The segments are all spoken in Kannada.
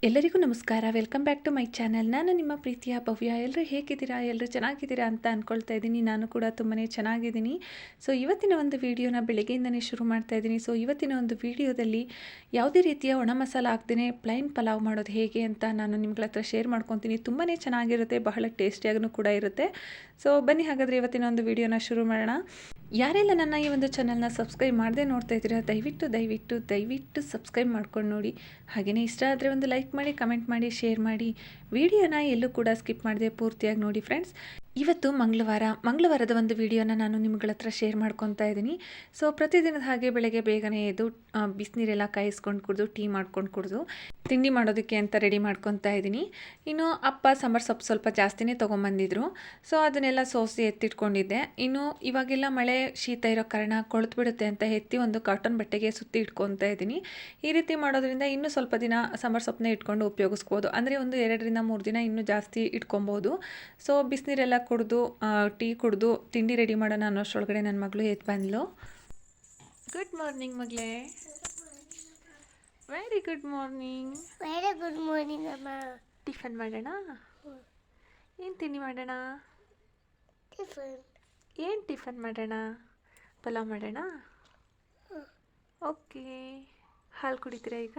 ಎಲ್ಲರಿಗೂ ನಮಸ್ಕಾರ. Welcome back to my channel. ನಾನು ನಿಮ್ಮ ಪ್ರೀತಿಯ ಭವ್ಯ. ಎಲ್ಲರೂ ಹೇಗಿದ್ದೀರಾ? ಎಲ್ಲರೂ ಚೆನ್ನಾಗಿದ್ದೀರಾ ಅಂತ ಅಂದ್ಕೊಳ್ತಾ ಇದ್ದೀನಿ. ನಾನು ಕೂಡ ತುಂಬಾ ಚೆನ್ನಾಗಿದ್ದೀನಿ. ಸೊ ಇವತ್ತಿನ ಒಂದು ವಿಡಿಯೋನ ಬೆಳಗ್ಗೆಯಿಂದನೇ ಶುರು ಮಾಡ್ತಾ ಇದ್ದೀನಿ. ಸೊ ಇವತ್ತಿನ ಒಂದು ವಿಡಿಯೋದಲ್ಲಿ ಯಾವುದೇ ರೀತಿಯ ಒಣ ಮಸಾಲ ಹಾಕ್ದೇ ಪ್ಲೈನ್ ಪಲಾವ್ ಮಾಡೋದು ಹೇಗೆ ಅಂತ ನಾನು ನಿಮ್ಗಳ ಹತ್ರ ಶೇರ್ ಮಾಡ್ಕೊತೀನಿ. ತುಂಬಾ ಚೆನ್ನಾಗಿರುತ್ತೆ, ಬಹಳ ಟೇಸ್ಟಿಯಾಗೂ ಕೂಡ ಇರುತ್ತೆ. ಸೊ ಬನ್ನಿ ಹಾಗಾದರೆ ಇವತ್ತಿನ ಒಂದು ವಿಡಿಯೋನ ಶುರು ಮಾಡೋಣ. ಯಾರೆಲ್ಲ ನನ್ನ ಈ ಒಂದು ಚಾನಲ್ನ ಸಬ್ಸ್ಕ್ರೈಬ್ ಮಾಡದೆ ನೋಡ್ತಾ ಇದ್ದೀರಾ, ದಯವಿಟ್ಟು ಸಬ್ಸ್ಕ್ರೈಬ್ ಮಾಡ್ಕೊಂಡು ನೋಡಿ. ಹಾಗೆಯೇ ಇಷ್ಟ ಆದರೆ ಒಂದು ಲೈಕ್ ಮಾಡಿ, ಕಮೆಂಟ್ ಮಾಡಿ, ಶೇರ್ ಮಾಡಿ. ವಿಡಿಯೋನ ಎಲ್ಲೂ ಕೂಡ ಸ್ಕಿಪ್ ಮಾಡದೆ ಪೂರ್ತಿಯಾಗಿ ನೋಡಿ ಫ್ರೆಂಡ್ಸ್. ಇವತ್ತು ಮಂಗಳವಾರದ ಒಂದು ವಿಡಿಯೋನ ನಾನು ನಿಮ್ಗಳ ಹತ್ರ ಶೇರ್ ಮಾಡ್ಕೊತಾ ಇದ್ದೀನಿ. ಸೊ ಪ್ರತಿದಿನದ ಹಾಗೆ ಬೆಳಗ್ಗೆ ಬೇಗನೆ ಎದ್ದು ಬಿಸಿನೀರೆಲ್ಲ ಕಾಯಿಸ್ಕೊಂಡು ಕುಡಿದು ಟೀ ಮಾಡ್ಕೊಂಡು ಕುಡಿದು ತಿಂಡಿ ಮಾಡೋದಕ್ಕೆ ಅಂತ ರೆಡಿ ಮಾಡ್ಕೊತಾ ಇದ್ದೀನಿ. ಇನ್ನು ಅಪ್ಪ ಸಾಂಬಾರು ಸೊಪ್ಪು ಸ್ವಲ್ಪ ಜಾಸ್ತಿನೇ ತೊಗೊಂಬಂದಿದ್ರು. ಸೊ ಅದನ್ನೆಲ್ಲ ಸೋಸಿ ಎತ್ತಿಟ್ಕೊಂಡಿದ್ದೆ. ಇನ್ನು ಇವಾಗೆಲ್ಲ ಮಳೆ ಶೀತ ಇರೋ ಕಾರಣ ಕೊಳೆತು ಬಿಡುತ್ತೆ ಅಂತ ಎತ್ತಿ ಒಂದು ಕಾಟನ್ ಬಟ್ಟೆಗೆ ಸುತ್ತಿ ಇಟ್ಕೊತಾ ಇದ್ದೀನಿ. ಈ ರೀತಿ ಮಾಡೋದ್ರಿಂದ ಇನ್ನೂ ಸ್ವಲ್ಪ ದಿನ ಸಾಂಬಾರು ಸೊಪ್ಪನ್ನ ಇಟ್ಕೊಂಡು ಉಪಯೋಗಿಸ್ಬೋದು. ಅಂದರೆ ಒಂದು 2 ರಿಂದ 3 ದಿನ ಇನ್ನೂ ಜಾಸ್ತಿ ಇಟ್ಕೊಬೋದು. ಸೊ ಬಿಸಿನೀರೆಲ್ಲ ಕುಡಿದು ಟೀ ಕುಡಿದು ತಿಂಡಿ ರೆಡಿ ಮಾಡೋಣ ಅನ್ನೋಷ್ಟರೊಳಗಡೆ ನನ್ನ ಮಗಳು ಎದ್ದು ಬಂದ್ಲು. ಗುಡ್ ಮಾರ್ನಿಂಗ್ ಮಗಳೇ. Very good morning. Very good morning ಅಮ್ಮ. ಟಿಫನ್ ಮಾಡೋಣ? ಏನು ತಿಂಡಿ ಮಾಡೋಣ? ಏನು ಟಿಫನ್ ಮಾಡೋಣ? ಪಲಾವ್ ಮಾಡೋಣ? ಓಕೆ. ಹಾಲು ಕುಡಿತೀರಾ ಈಗ?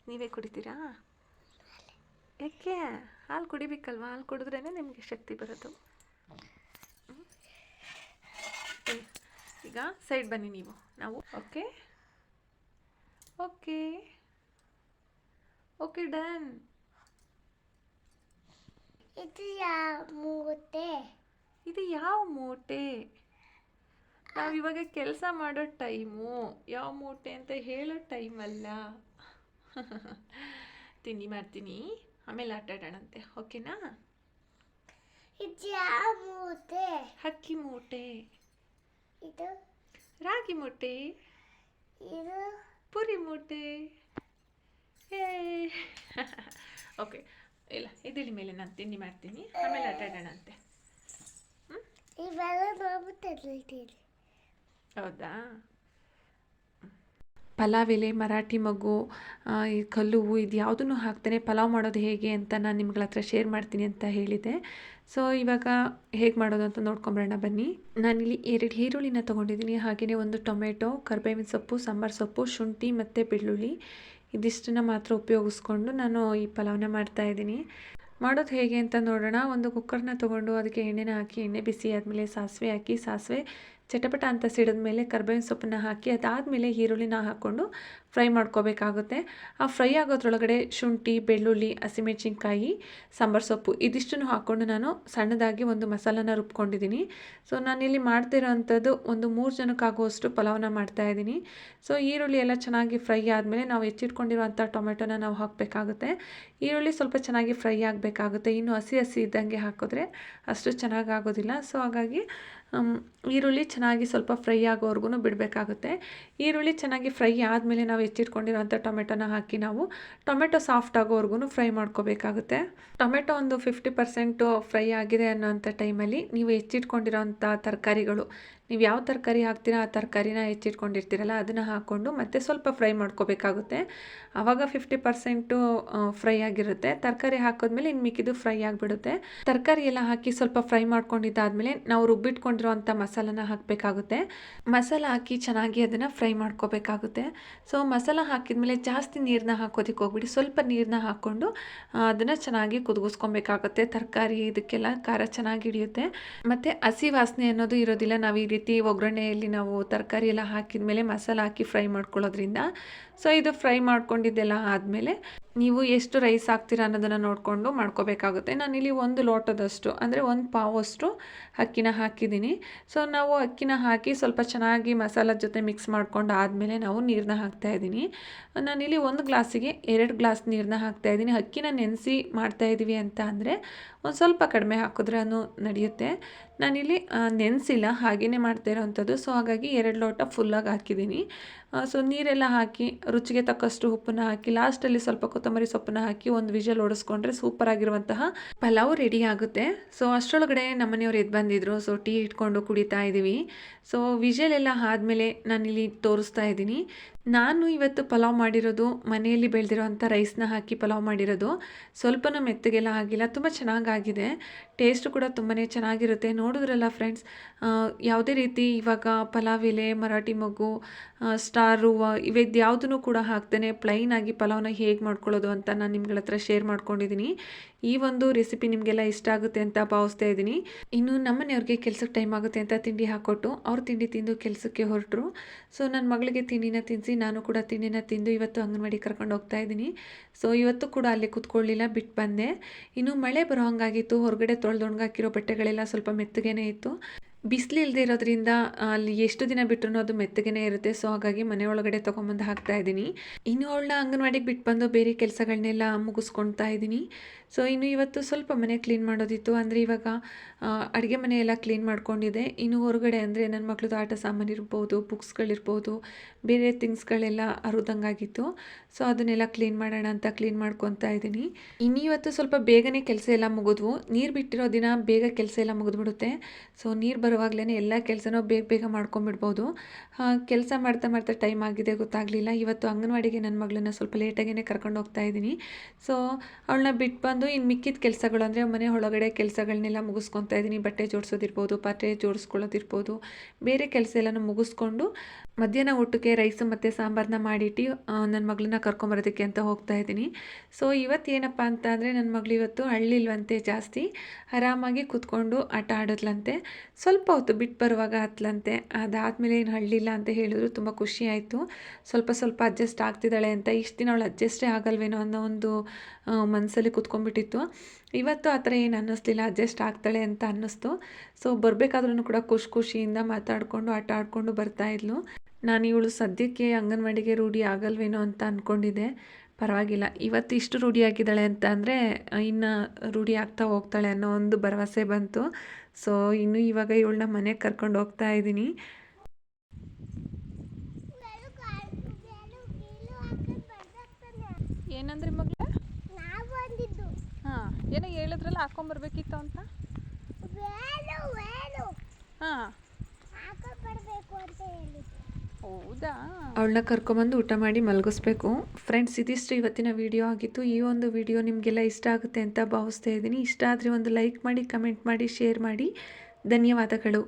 ನೀವೇ ಕುಡಿತೀರಾ? ಯಾಕೆ? ಹಾಲು ಕುಡಿಬೇಕಲ್ವಾ? ಹಾಲು ಕುಡಿದ್ರೇ ನಿಮಗೆ ಶಕ್ತಿ ಬರೋದು. ಈಗ ಸೈಡ್ ಬನ್ನಿ ನೀವು. ನಾವು ಓಕೆ ಓಕೆ ಓಕೆ ಡನ್. ಇದು ಯಾವ ಮೂಟೆ? ಇದು ಯಾವ ಮೂಟೆ? ನಾವಿವಾಗ ಕೆಲಸ ಮಾಡೋ ಟೈಮು, ಯಾವ ಮೂಟೆ ಅಂತ ಹೇಳೋ ಟೈಮಲ್ಲ. ತಿಂಡಿ ಮಾಡ್ತೀನಿ, ಆಮೇಲೆ ಆಟ ಆಡೋಣಂತೆ, ಓಕೆನಾ? ಇದು ಯಾವ ಮೂಟೆ? ಅಕ್ಕಿ ಮೂಟೆ. ಇದು ರಾಗಿ ಮೂಟೆ. ಇದು ಪುರಿ ಮೂಟೆ. ಏ ಓಕೆ, ಇಲ್ಲ ಇದಿಳಿ ಮೇಲೆ ನಾನು ತಿಂಡಿ ಮಾಡ್ತೀನಿ, ಆಮೇಲೆ ಆಟ ಆಡೋಣಂತೆ. ಇವೆಲ್ಲ ನೋಡ್ಬಿಟ್ಟು ಹೌದಾ? ಪಲಾವ್ ಎಲೆ, ಮರಾಠಿ ಮಗು, ಈ ಕಲ್ಲು ಹೂವು, ಇದು ಯಾವುದನ್ನು ಹಾಕ್ತಾನೆ ಪಲಾವ್ ಮಾಡೋದು ಹೇಗೆ ಅಂತ ನಾನು ನಿಮ್ಗಳ ಹತ್ರ ಶೇರ್ ಮಾಡ್ತೀನಿ ಅಂತ ಹೇಳಿದೆ. ಸೊ ಇವಾಗ ಹೇಗೆ ಮಾಡೋದು ಅಂತ ನೋಡ್ಕೊಂಬರೋಣ ಬನ್ನಿ. ನಾನಿಲ್ಲಿ 2 ಈರುಳ್ಳಿನ ತೊಗೊಂಡಿದ್ದೀನಿ. ಹಾಗೆಯೇ 1 ಟೊಮೆಟೊ, ಕರಿಬೇವಿನ ಸೊಪ್ಪು, ಸಾಂಬಾರು ಸೊಪ್ಪು, ಶುಂಠಿ ಮತ್ತು ಬೆಳ್ಳುಳ್ಳಿ ಇದಿಷ್ಟನ್ನು ಮಾತ್ರ ಉಪಯೋಗಿಸ್ಕೊಂಡು ನಾನು ಈ ಪಲಾವ್ನ ಮಾಡ್ತಾಯಿದ್ದೀನಿ. ಮಾಡೋದು ಹೇಗೆ ಅಂತ ನೋಡೋಣ. ಒಂದು ಕುಕ್ಕರ್ನ ತೊಗೊಂಡು ಅದಕ್ಕೆ ಎಣ್ಣೆನ ಹಾಕಿ, ಎಣ್ಣೆ ಬಿಸಿ ಆದಮೇಲೆ ಸಾಸಿವೆ ಹಾಕಿ, ಸಾಸಿವೆ ಚಟಪಟ ಅಂತ ಸಿಡಿದ ಮೇಲೆ ಕರ್ಬೇವಿನ ಸೊಪ್ಪನ್ನ ಹಾಕಿ, ಅದಾದಮೇಲೆ ಈರುಳ್ಳಿನ ಹಾಕ್ಕೊಂಡು ಫ್ರೈ ಮಾಡ್ಕೋಬೇಕಾಗುತ್ತೆ. ಆ ಫ್ರೈ ಆಗೋದ್ರೊಳಗಡೆ ಶುಂಠಿ, ಬೆಳ್ಳುಳ್ಳಿ, ಹಸಿಮೆಣಸಿನ್ಕಾಯಿ, ಸಾಂಬಾರು ಸೊಪ್ಪು ಇದಿಷ್ಟನ್ನು ಹಾಕ್ಕೊಂಡು ನಾನು ಸಣ್ಣದಾಗಿ ಒಂದು ಮಸಾಲನ ರುಬ್ಕೊಂಡಿದ್ದೀನಿ. ಸೊ ನಾನಿಲ್ಲಿ ಮಾಡ್ತಿರೋ ಅಂಥದ್ದು ಒಂದು 3 ಜನಕ್ಕಾಗುವಷ್ಟು ಪಲಾವ್ನ ಮಾಡ್ತಾಯಿದ್ದೀನಿ. ಸೊ ಈರುಳ್ಳಿ ಎಲ್ಲ ಚೆನ್ನಾಗಿ ಫ್ರೈ ಆದಮೇಲೆ ನಾವು ಹೆಚ್ಚಿಟ್ಕೊಂಡಿರೋಂಥ ಟೊಮೆಟೊನ ನಾವು ಹಾಕಬೇಕಾಗುತ್ತೆ. ಈರುಳ್ಳಿ ಸ್ವಲ್ಪ ಚೆನ್ನಾಗಿ ಫ್ರೈ ಆಗಬೇಕಾಗುತ್ತೆ. ಇನ್ನು ಹಸಿ ಇದ್ದಂಗೆ ಹಾಕಿದ್ರೆ ಅಷ್ಟು ಚೆನ್ನಾಗಿ ಆಗೋದಿಲ್ಲ. ಸೊ ಹಾಗಾಗಿ ಈರುಳ್ಳಿ ಚೆನ್ನಾಗಿ ಸ್ವಲ್ಪ ಫ್ರೈ ಆಗೋವರೆಗೂ ಬಿಡಬೇಕಾಗುತ್ತೆ. ಈರುಳ್ಳಿ ಚೆನ್ನಾಗಿ ಫ್ರೈ ಆದಮೇಲೆ ನಾವು ಹೆಚ್ಚಿಟ್ಕೊಂಡಿರೋಂಥ ಟೊಮೆಟೊನ ಹಾಕಿ ನಾವು ಟೊಮೆಟೊ ಸಾಫ್ಟ್ ಆಗೋವರೆಗೂ ಫ್ರೈ ಮಾಡ್ಕೋಬೇಕಾಗುತ್ತೆ. ಟೊಮೆಟೊ ಒಂದು 50% ಫ್ರೈ ಆಗಿದೆ ಅನ್ನೋಂಥ ಟೈಮಲ್ಲಿ ನೀವು ಹೆಚ್ಚಿಟ್ಕೊಂಡಿರೋಂಥ ತರಕಾರಿಗಳು, ನೀವು ಯಾವ ತರಕಾರಿ ಹಾಕ್ತೀರಾ ಆ ತರಕಾರಿನ ಹೆಚ್ಚಿಟ್ಕೊಂಡಿರ್ತೀರಲ್ಲ ಅದನ್ನು ಹಾಕ್ಕೊಂಡು ಮತ್ತೆ ಸ್ವಲ್ಪ ಫ್ರೈ ಮಾಡ್ಕೋಬೇಕಾಗುತ್ತೆ. ಆವಾಗ 50% ಫ್ರೈ ಆಗಿರುತ್ತೆ. ತರಕಾರಿ ಹಾಕಿದ್ಮೇಲೆ ಇನ್ನು ಮಿಕ್ಕಿದ್ದು ಫ್ರೈ ಆಗಿಬಿಡುತ್ತೆ. ತರಕಾರಿ ಎಲ್ಲ ಹಾಕಿ ಸ್ವಲ್ಪ ಫ್ರೈ ಮಾಡ್ಕೊಂಡಿದ್ದಾದಮೇಲೆ ನಾವು ರುಬ್ಬಿಟ್ಕೊಂಡಿರೋಂಥ ಮಸಾಲನ ಹಾಕಬೇಕಾಗುತ್ತೆ. ಮಸಾಲ ಹಾಕಿ ಚೆನ್ನಾಗಿ ಅದನ್ನು ಫ್ರೈ ಮಾಡ್ಕೋಬೇಕಾಗುತ್ತೆ. ಸೊ ಮಸಾಲ ಹಾಕಿದ್ಮೇಲೆ ಜಾಸ್ತಿ ನೀರನ್ನ ಹಾಕೋದಕ್ಕೆ ಹೋಗ್ಬಿಡಿ, ಸ್ವಲ್ಪ ನೀರನ್ನ ಹಾಕ್ಕೊಂಡು ಅದನ್ನು ಚೆನ್ನಾಗಿ ಕುದಿಸ್ಕೊಬೇಕಾಗುತ್ತೆ. ತರಕಾರಿ ಇದಕ್ಕೆಲ್ಲ ಖಾರ ಚೆನ್ನಾಗಿ ಹಿಡಿಯುತ್ತೆ ಮತ್ತು ಹಸಿ ವಾಸನೆ ಅನ್ನೋದು ಇರೋದಿಲ್ಲ. ನಾವು ಈ ರೀತಿ ಒಗ್ಗರಣೆಯಲ್ಲಿ ನಾವು ತರಕಾರಿ ಎಲ್ಲ ಹಾಕಿದ ಮೇಲೆ ಮಸಾಲ ಹಾಕಿ ಫ್ರೈ ಮಾಡ್ಕೊಳ್ಳೋದ್ರಿಂದ. ಸೊ ಇದು ಫ್ರೈ ಮಾಡ್ಕೊಂಡಿದ್ದೆಲ್ಲ ಆದಮೇಲೆ ನೀವು ಎಷ್ಟು ರೈಸ್ ಹಾಕ್ತೀರಾ ಅನ್ನೋದನ್ನು ನೋಡಿಕೊಂಡು ಮಾಡ್ಕೋಬೇಕಾಗುತ್ತೆ. ನಾನಿಲ್ಲಿ 1 ಲೋಟದಷ್ಟು ಅಂದರೆ 1 ಪಾವಷ್ಟು ಅಕ್ಕಿನ ಹಾಕಿದ್ದೀನಿ. ಸೊ ನಾವು ಅಕ್ಕಿನ ಹಾಕಿ ಸ್ವಲ್ಪ ಚೆನ್ನಾಗಿ ಮಸಾಲದ ಜೊತೆ ಮಿಕ್ಸ್ ಮಾಡ್ಕೊಂಡು ಆದಮೇಲೆ ನಾವು ನೀರನ್ನ ಹಾಕ್ತಾಯಿದ್ದೀನಿ. ನಾನಿಲ್ಲಿ 1 ಗ್ಲಾಸಿಗೆ 2 ಗ್ಲಾಸ್ ನೀರನ್ನ ಹಾಕ್ತಾಯಿದ್ದೀನಿ. ಅಕ್ಕಿನ ನೆನೆಸಿ ಮಾಡ್ತಾಯಿದ್ದೀವಿ ಅಂತ ಅಂದರೆ ಒಂದು ಸ್ವಲ್ಪ ಕಡಿಮೆ ಹಾಕಿದ್ರೆ ನಡೆಯುತ್ತೆ. ನಾನಿಲ್ಲಿ ನೆನೆಸಿಲ್ಲ, ಹಾಗೆಯೇ ಮಾಡ್ತಾ ಇರೋವಂಥದ್ದು. ಸೊ ಹಾಗಾಗಿ 2 ಲೋಟ ಫುಲ್ಲಾಗಿ ಹಾಕಿದ್ದೀನಿ. ಸೊ ನೀರೆಲ್ಲ ಹಾಕಿ ರುಚಿಗೆ ತಕ್ಕಷ್ಟು ಉಪ್ಪನ್ನು ಹಾಕಿ ಲಾಸ್ಟಲ್ಲಿ ಸ್ವಲ್ಪ ಕೊತ್ತಂಬರಿ ಸೊಪ್ಪನ್ನು ಹಾಕಿ ಒಂದು ವಿಷಲ್ ಹೊಡೆಸ್ಕೊಂಡ್ರೆ ಸೂಪರಾಗಿರುವಂತಹ ಪಲಾವ್ ರೆಡಿ ಆಗುತ್ತೆ. ಸೊ ಅಷ್ಟರೊಳಗಡೆ ನಮ್ಮನೆಯವ್ರು ಎದ್ದು ಬಂದಿದ್ರು. ಸೊ ಟೀ ಇಟ್ಕೊಂಡು ಕುಡಿತಾ ಇದ್ದೀವಿ. ಸೊ ವಿಷಲ್ ಎಲ್ಲ ಆದಮೇಲೆ ನಾನಿಲ್ಲಿ ತೋರಿಸ್ತಾ ಇದ್ದೀನಿ. ನಾನು ಇವತ್ತು ಪಲಾವ್ ಮಾಡಿರೋದು ಮನೆಯಲ್ಲಿ ಬೆಳೆದಿರೋವಂಥ ರೈಸ್ನ ಹಾಕಿ ಪಲಾವ್ ಮಾಡಿರೋದು. ಸ್ವಲ್ಪನೂ ಮೆತ್ತಗೆಲ್ಲ ಆಗಿಲ್ಲ, ತುಂಬ ಚೆನ್ನಾಗಾಗಿದೆ. ಟೇಸ್ಟು ಕೂಡ ತುಂಬಾ ಚೆನ್ನಾಗಿರುತ್ತೆ. ನೋಡಿದ್ರಲ್ಲ ಫ್ರೆಂಡ್ಸ್, ಯಾವುದೇ ರೀತಿ ಇವಾಗ ಪಲಾವ್ ಎಲೆ, ಮರಾಠಿ ಮೊಗ್ಗು, ಸ್ಟಾರು ಇವ್ಯಾವುದೂ ಕೂಡ ಹಾಕ್ತೇನೆ ಪ್ಲೈನಾಗಿ ಪಲಾವ್ನ ಹೇಗೆ ಮಾಡ್ಕೊಳ್ಳೋದು ಅಂತ ನಾನು ನಿಮ್ಗಳ ಹತ್ರ ಶೇರ್ ಮಾಡ್ಕೊಂಡಿದ್ದೀನಿ. ಈ ಒಂದು ರೆಸಿಪಿ ನಿಮಗೆಲ್ಲ ಇಷ್ಟ ಆಗುತ್ತೆ ಅಂತ ಭಾವಿಸ್ತಾ ಇದ್ದೀನಿ. ಇನ್ನು ನಮ್ಮನೆಯವ್ರಿಗೆ ಕೆಲಸಕ್ಕೆ ಟೈಮ್ ಆಗುತ್ತೆ ಅಂತ ತಿಂಡಿ ಹಾಕ್ಕೊಟ್ಟು ಅವ್ರು ತಿಂಡಿ ತಿಂದು ಕೆಲಸಕ್ಕೆ ಹೊರಟರು. ಸೊ ನನ್ನ ಮಗಳಿಗೆ ತಿಂಡಿನ ತಿನ್ನಿಸಿ ನಾನು ಕೂಡ ತಿಂಡಿನ ತಿಂದು ಇವತ್ತು ಅಂಗನವಾಡಿ ಕರ್ಕೊಂಡು ಹೋಗ್ತಾ ಇದ್ದೀನಿ. ಸೊ ಇವತ್ತು ಕೂಡ ಅಲ್ಲಿ ಕೂತ್ಕೊಳ್ಳಿಲ್ಲ, ಬಿಟ್ಟು ಬಂದೆ. ಇನ್ನು ಮಳೆ ಬರೋ ಹಂಗಾಗಿತ್ತು. ಹೊರಗಡೆ ತೊಳೆದೊಣಗಾಕಿರೋ ಬಟ್ಟೆಗಳೆಲ್ಲ ಸ್ವಲ್ಪ ಮೆತ್ತಗೇನೆ ಇತ್ತು. ಬಿಸಿಲು ಇಲ್ಲದೆ ಇರೋದ್ರಿಂದ ಅಲ್ಲಿ ಎಷ್ಟು ದಿನ ಬಿಟ್ಟರು ಅದು ಮೆತ್ತಗೇನೆ ಇರುತ್ತೆ. ಸೊ ಹಾಗಾಗಿ ಮನೆ ಒಳಗಡೆ ತೊಗೊಂಬಂದು ಹಾಕ್ತಾ ಇದ್ದೀನಿ. ಇನ್ನು ಅವಳನ್ನ ಅಂಗನವಾಡಿಗೆ ಬಿಟ್ಟು ಬಂದು ಬೇರೆ ಕೆಲಸಗಳನ್ನೆಲ್ಲ ಮುಗಿಸ್ಕೊಳ್ತಾ ಇದ್ದೀನಿ. ಸೊ ಇನ್ನು ಇವತ್ತು ಸ್ವಲ್ಪ ಮನೆ ಕ್ಲೀನ್ ಮಾಡೋದಿತ್ತು. ಅಂದರೆ ಇವಾಗ ಅಡುಗೆ ಮನೆ ಎಲ್ಲ ಕ್ಲೀನ್ ಮಾಡ್ಕೊಂಡಿದ್ದೆ. ಇನ್ನು ಹೊರಗಡೆ ಅಂದರೆ ನನ್ನ ಮಕ್ಳದ್ದು ಆಟ ಸಾಮಾನು ಇರ್ಬೋದು, ಬುಕ್ಸ್ಗಳಿರ್ಬೋದು, ಬೇರೆ ಥಿಂಗ್ಸ್ಗಳೆಲ್ಲ ಹರಿದಂಗಾಗಿತ್ತು. ಸೊ ಅದನ್ನೆಲ್ಲ ಕ್ಲೀನ್ ಮಾಡೋಣ ಅಂತ ಕ್ಲೀನ್ ಮಾಡ್ಕೊತಾ ಇದ್ದೀನಿ. ಇನ್ನು ಇವತ್ತು ಸ್ವಲ್ಪ ಬೇಗನೆ ಕೆಲಸ ಎಲ್ಲ ಮುಗಿದ್ವು. ನೀರು ಬಿಟ್ಟಿರೋ ದಿನ ಬೇಗ ಕೆಲಸ ಎಲ್ಲ ಮುಗಿದ್ಬಿಡುತ್ತೆ. ಸೊ ನೀರು ಬರುವಾಗಲೇ ಎಲ್ಲ ಕೆಲಸನೂ ಬೇಗ ಬೇಗ ಮಾಡ್ಕೊಂಬಿಡ್ಬೋದು. ಕೆಲಸ ಮಾಡ್ತಾ ಮಾಡ್ತಾ ಟೈಮ್ ಆಗಿದೆ ಗೊತ್ತಾಗಲಿಲ್ಲ. ಇವತ್ತು ಅಂಗನವಾಡಿಗೆ ನನ್ನ ಮಗಳನ್ನ ಸ್ವಲ್ಪ ಲೇಟಾಗೇ ಕರ್ಕೊಂಡು ಹೋಗ್ತಾ ಇದ್ದೀನಿ. ಸೊ ಅವಳನ್ನ ಬಿಟ್ಟು ಬಂದು ಇನ್ನು ಮಿಕ್ಕಿದ ಕೆಲಸಗಳು ಅಂದರೆ ಮನೆ ಒಳಗಡೆ ಕೆಲಸಗಳನ್ನೆಲ್ಲ ಮುಗಿಸ್ಕೊತಾ ಇದ್ದೀನಿ. ಬಟ್ಟೆ ಜೋಡಿಸೋದಿರ್ಬೋದು, ಪಾತ್ರೆ ಜೋಡಿಸ್ಕೊಳ್ಳೋದಿರ್ಬೋದು, ಬೇರೆ ಕೆಲಸ ಎಲ್ಲನೂ ಮುಗಿಸ್ಕೊಂಡು ಮಧ್ಯಾಹ್ನ ಊಟಕ್ಕೆ ರೈಸು ಮತ್ತು ಸಾಂಬಾರನ್ನ ಮಾಡಿಟ್ಟು ನನ್ನ ಮಗಳನ್ನ ಕರ್ಕೊಂಬರೋದಕ್ಕೆ ಅಂತ ಹೋಗ್ತಾ ಇದ್ದೀನಿ. ಸೊ ಇವತ್ತು ಏನಪ್ಪ ಅಂತ ಅಂದರೆ ನನ್ನ ಮಗಳು ಇವತ್ತು ಹಳ್ಳಿಲ್ವಂತೆ ಜಾಸ್ತಿ, ಆರಾಮಾಗಿ ಕೂತ್ಕೊಂಡು ಆಟ ಆಡೋದ್ಲಂತೆ. ಸ್ವಲ್ಪ ಹೊತ್ತು ಬಿಟ್ಟು ಬರುವಾಗ ಹತ್ಲಂತೆ. ಅದಾದಮೇಲೆ ಏನು ಹಳ್ಳಿಲ್ಲ ಅಂತ ಹೇಳಿದ್ರು. ತುಂಬ ಖುಷಿ ಆಯಿತು. ಸ್ವಲ್ಪ ಸ್ವಲ್ಪ ಅಡ್ಜಸ್ಟ್ ಆಗ್ತಿದ್ದಾಳೆ ಅಂತ. ಇಷ್ಟು ದಿನ ಅವಳು ಅಡ್ಜಸ್ಟೇ ಆಗಲ್ವೇನೋ ಅನ್ನೋ ಒಂದು ಮನಸ್ಸಲ್ಲಿ ಕೂತ್ಕೊಂಡ್ಬಿಟ್ಟಿತ್ತು. ಇವತ್ತು ಆ ಥರ ಏನು ಅನ್ನಿಸ್ಲಿಲ್ಲ, ಅಡ್ಜಸ್ಟ್ ಆಗ್ತಾಳೆ ಅಂತ ಅನ್ನಿಸ್ತು. ಸೊ ಬರಬೇಕಾದ್ರೂ ಕೂಡ ಖುಷಿಯಿಂದ ಮಾತಾಡಿಕೊಂಡು ಆಟ ಆಡಿಕೊಂಡು ಬರ್ತಾಯಿದ್ಲು. ನಾನು ಇವಳು ಸದ್ಯಕ್ಕೆ ಅಂಗನವಾಡಿಗೆ ರೂಢಿ ಆಗಲ್ವೇನೋ ಅಂತ ಅಂದ್ಕೊಂಡಿದ್ದೆ. ಪರವಾಗಿಲ್ಲ, ಇವತ್ತು ಇಷ್ಟು ರೂಢಿ ಆಗಿದ್ದಾಳೆ ಅಂತ ಅಂದರೆ ಇನ್ನು ರೂಢಿ ಆಗ್ತಾ ಹೋಗ್ತಾಳೆ ಅನ್ನೋ ಒಂದು ಭರವಸೆ ಬಂತು. ಸೊ ಇನ್ನು ಇವಾಗ ಇವಳನ್ನ ಮನೆಗೆ ಕರ್ಕೊಂಡು ಹೋಗ್ತಾ ಇದ್ದೀನಿ. ಏನಂದ್ರಿ ಮಗಳ? ಹಾಂ, ಏನೋ ಹೇಳಿದ್ರಲ್ಲ ಹಾಕೊಂಬರ್ಬೇಕಿತ್ತು ಅಂತ. ಹಾಂ, ಹೌದಾ? ಅವಳನ್ನ ಕರ್ಕೊಂಬಂದು ಊಟ ಮಾಡಿ ಮಲಗಿಸ್ಬೇಕು. ಫ್ರೆಂಡ್ಸ್, ಇದಿಷ್ಟು ಇವತ್ತಿನ ವಿಡಿಯೋ ಆಗಿತ್ತು. ಈ ಒಂದು ವಿಡಿಯೋ ನಿಮಗೆಲ್ಲ ಇಷ್ಟ ಆಗುತ್ತೆ ಅಂತ ಭಾವಿಸ್ತಾ ಇದ್ದೀನಿ. ಇಷ್ಟ ಆದರೆ ಒಂದು ಲೈಕ್ ಮಾಡಿ, ಕಮೆಂಟ್ ಮಾಡಿ, ಶೇರ್ ಮಾಡಿ. ಧನ್ಯವಾದಗಳು.